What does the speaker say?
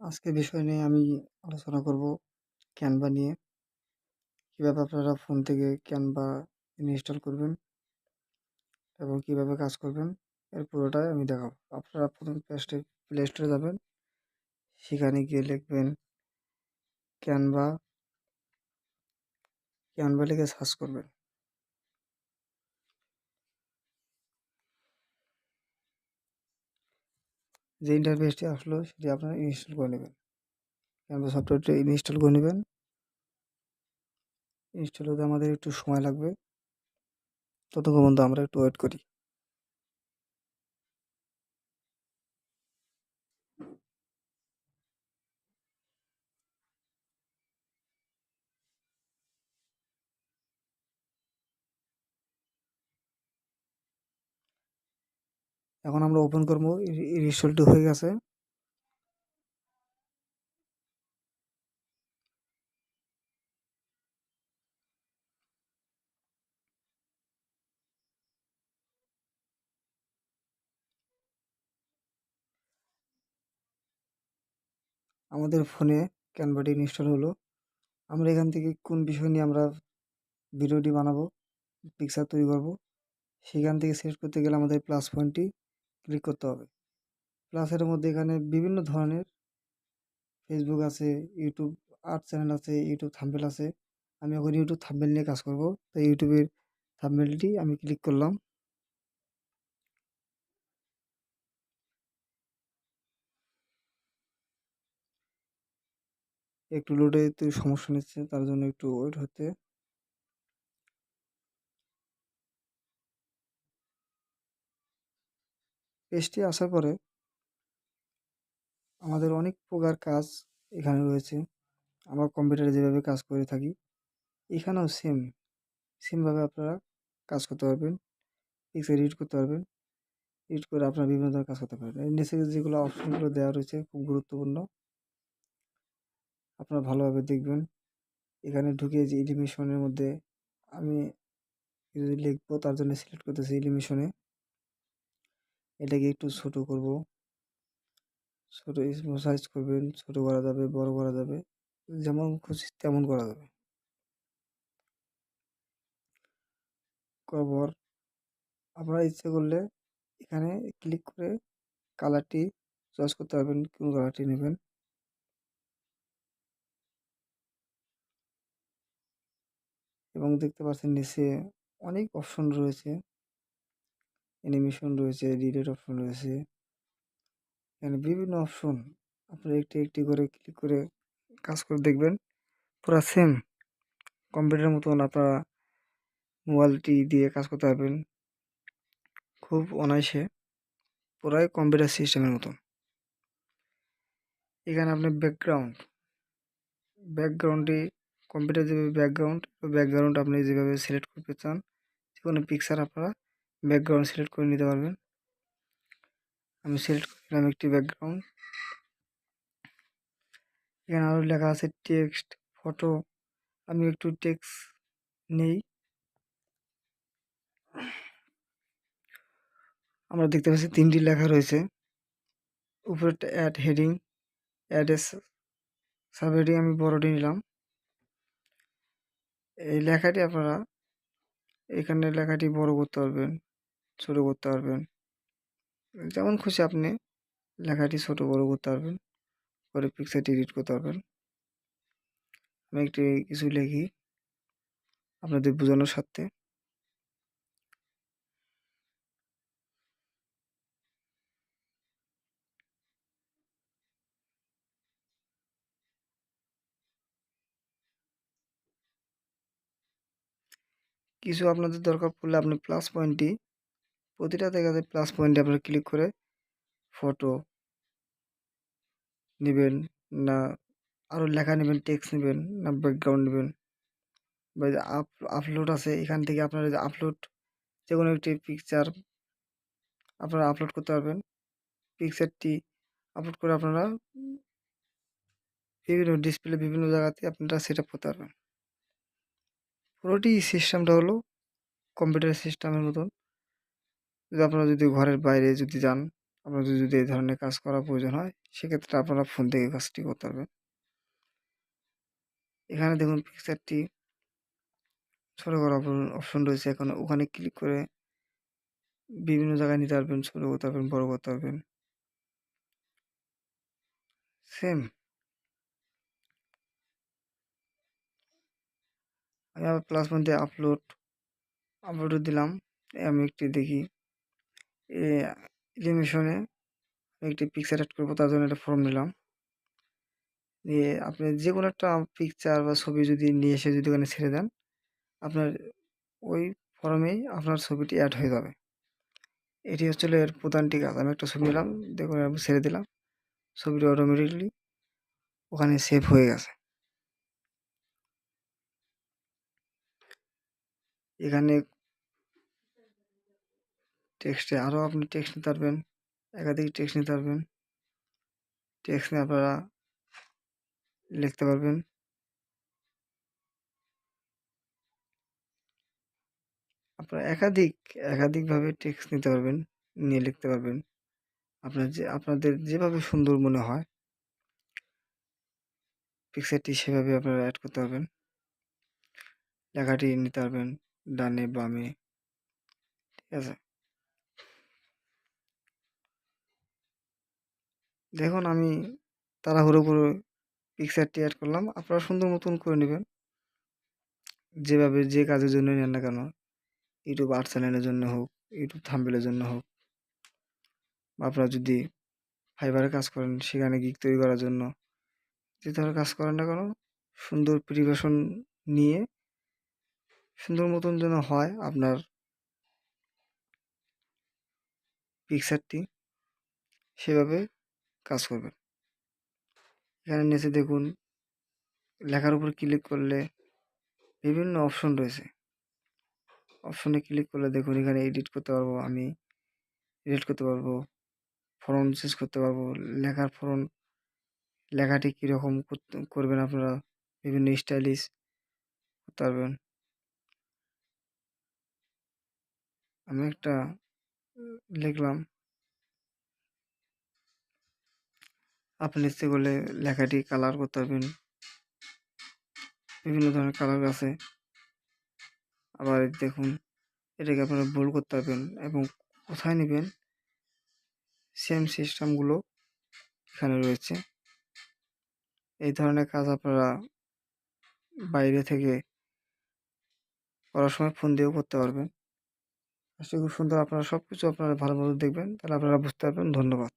আজকে বিষয় নিয়ে আমি আলোচনা করব ক্যানভা নিয়ে। কিভাবে আপনারা ফোন থেকে ক্যানভা ইনস্টল করবেন এবং কিভাবে কাজ করবেন এর পুরোটাই আমি দেখাবো। আপনারা প্রথম প্লে স্টোরে যাবেন, সেখানে গিয়ে লিখবেন ক্যানভা, ক্যানভা লিখে সার্চ করবেন। যে ইন্টারফেসটি আসলো সেটি আপনারা ইনস্টল করে নেবেন। ক্যানভা সফটওয়্যারটি ইনস্টল করে নেবেন। ইনস্টল হতে আমাদের একটু সময় লাগবে, ততক্ষণ পর্যন্ত আমরা একটু ওয়েট করি। এখন আমরা ওপেন করবো। ইনস্টলটি হয়ে গেছে। আমাদের ফোনে ক্যানভাটি ইনস্টল হলো। আমরা এখান থেকে কোন বিষয় নিয়ে আমরা ভিডিওটি বানাবো, পিকচার তৈরি করব, সেখান থেকে সিলেক্ট করতে গেলে আমাদের প্লাস পয়েন্টটি ক্লিক করতে হবে। প্লাসের মধ্যে এখানে বিভিন্ন ধরনের ফেসবুক আছে, ইউটিউব আর্ট চ্যানেল আছে, ইউটিউব থাম্বনেল আছে। আমি এখন ইউটিউব থাম্বনেল নিয়ে কাজ করব, তাই ইউটিউবের থাম্বনেলটি আমি ক্লিক করলাম। একটু লোডে তো সমস্যা নিচ্ছে, তার জন্য একটু ওয়েট হতে। পেজটি আসার পরে আমাদের অনেক প্রকার কাজ এখানে রয়েছে। আমার কম্পিউটারে যেভাবে কাজ করে থাকি, এখানেও সেমভাবে আপনারা কাজ করতে পারবেন, পিকচার এডিট করতে পারবেন। এডিট করে আপনারা বিভিন্ন ধরনের কাজ করতে পারবেন। এর নিচে যেগুলো অপশনগুলো দেওয়া রয়েছে খুব গুরুত্বপূর্ণ, আপনারা ভালোভাবে দেখবেন। এখানে ঢুকে যে এলিমিশনের মধ্যে আমি যদি লিখবো, তার জন্য সিলেক্ট করতেছি এলিমিশনে। এটাকে একটু ছোট করব, ছোট সাইজ করবেন, ছোট করা যাবে, বড় করা যাবে, যেমন খুশি তেমন করা যাবে। করার পর আপনারা ইচ্ছে করলে এখানে ক্লিক করে কালারটি চয়েস করতে পারবেন, কোন কালারটি নেবেন। এবং দেখতে পাচ্ছেন নিচে অনেক অপশন রয়েছে, অ্যানিমেশন রয়েছে, ডিলিট অপশন রয়েছে। এখানে বিভিন্ন অপশন, আপনারা একটি একটি করে ক্লিক করে কাজ করে দেখবেন। পুরা সেম কম্পিউটারের মতন আপনারা মোবাইলটি দিয়ে কাজ করতে পারবেন খুব অনায়াসে, পুরাই কম্পিউটার সিস্টেমের মতন। এখানে আপনি ব্যাকগ্রাউন্ডটি কম্পিউটার যেভাবে ব্যাকগ্রাউন্ড আপনি যেভাবে সিলেক্ট করতে চান, যে কোনো পিকচার আপনারা ব্যাকগ্রাউন্ড সিলেক্ট করে নিতে পারবেন। আমি সিলেক্ট করলাম একটি ব্যাকগ্রাউন্ড। এখানে আরও লেখা আছে টেক্সট, ফটো। আমি একটু টেক্সট নেই। আমরা দেখতে পাচ্ছি 3টি লেখা রয়েছে। উপরে add heading, add a subheading আমি বড়টি নিলাম। এই লেখাটি আপনারা এখানে লেখাটি বড় করতে পারবেন, ছোট করতে পারবেন, যেমন খুশি আপনি লেখাটি ছোট বড় করতে পারবেন, করে পিকচারটি এডিট করতে পারবেন। আমি একটি কিছু লিখি আপনাদের বোঝানোর স্বার্থে। কিছু আপনাদের দরকার পড়লে আপনি প্লাস পয়েন্টটি প্রতিটা জায়গাতে প্লাস পয়েন্টে আপনারা ক্লিক করে ফটো নেবেন, না আরও লেখা নেবেন, টেক্সট নেবেন, না ব্যাকগ্রাউন্ড নেবেন, বা যে আপলোড আছে এখান থেকে আপনারা যে আপলোড, যে কোনো একটি পিকচার আপনারা আপলোড করতে পারবেন। পিকচারটি আপলোড করে আপনারা বিভিন্ন ডিসপ্লে বিভিন্ন জায়গাতে আপনারা সেট আপ করতে পারবেন। পুরোটি সিস্টেমটা হলো কম্পিউটার সিস্টেমের মতন। যদি আপনারা যদি ঘরের বাইরে যদি যান, আপনাদের যদি এই ধরনের কাজ করা প্রয়োজন হয় সেক্ষেত্রে আপনারা ফোন থেকে কাজটি করতে পারবেন। এখানে দেখুন পিকচারটি ছোট করার অপশন রয়েছে। এখন ওখানে ক্লিক করে বিভিন্ন জায়গায় নিতে পারবেন, ছোট করতে পারবেন, বড় করতে পারবেন। সেম আমি আবার প্লাস পয়েন্টে আপলোডে দিলাম। আমি একটি দেখি এলিমেশনে একটি পিকচার অ্যাড করবো, তার জন্য একটা ফর্ম নিলাম। দিয়ে আপনি যে কোনো একটা পিকচার বা ছবি যদি নিয়ে এসে যদি ওখানে ছেড়ে দেন, আপনার ওই ফর্মেই আপনার ছবিটি অ্যাড হয়ে যাবে। এটি হচ্ছে এর প্রধানটি কাজ। আমি একটা ছবি নিলাম, দেখুন আমি ছেড়ে দিলাম, ছবিটি অটোমেটিকলি ওখানে সেভ হয়ে গেছে। এখানে টেক্সটে আরও আপনি টেক্সট নিতে পারবেন, একাধিক টেক্সট নিতে পারবেন। টেক্সট নিয়ে আপনারা লিখতে পারবেন। আপনারা একাধিকভাবে টেক্সট নিতে পারবেন, নিয়ে লিখতে পারবেন। আপনাদের যেভাবে সুন্দর মনে হয় পিকচারটি সেভাবে আপনারা অ্যাড করতে পারবেন। লেখাটি নিতে পারবেন ডানে বামে, ঠিক আছে? দেখুন আমি তাড়াহুড়ো করে পিকচারটি অ্যাড করলাম। আপনারা সুন্দর মতন করে নেবেন। যেভাবে যে কাজের জন্য নেন না কেন, ইউটিউব আর্ট চ্যানেলের জন্য হোক, ইউটিউব থাম্বনেলের জন্য হোক, বা আপনারা যদি ফাইবারে কাজ করেন সেখানে গিগ তৈরি করার জন্য, যে ধরনের কাজ করেন না কেন, সুন্দর প্রিপারেশন নিয়ে সুন্দর মতন যেন হয় আপনার পিকচারটি, সেভাবে কাজ করবেন। এখানে নিচে দেখুন লেখার উপর ক্লিক করলে বিভিন্ন অপশন রয়েছে। অপশনে ক্লিক করলে দেখুন এখানে এডিট করতে পারবো, আমি এডিট করতে পারবো, ফন্ট চেঞ্জ করতে পারবো, লেখার ফন্ট, লেখাটি কীরকম করবেন আপনারা, বিভিন্ন স্টাইলিশ করতে পারবেন। আমি একটা লিখলাম, আপনি ইচ্ছে করলে লেখাটি কালার করতে পারবেন, বিভিন্ন ধরনের কালার আছে। আবার দেখুন এটাকে আপনারা বোল্ড করতে পারবেন এবং কোথায় নেবেন সেম সিস্টেমগুলো এখানে রয়েছে। এই ধরনের কাজ আপনারা বাইরে থেকে করার সময় ফোন দিয়েও করতে পারবেন। আশা করি খুব সুন্দর, আপনারা সব কিছু আপনারা ভালোভাবে দেখবেন, তাহলে আপনারা বুঝতে পারবেন। ধন্যবাদ।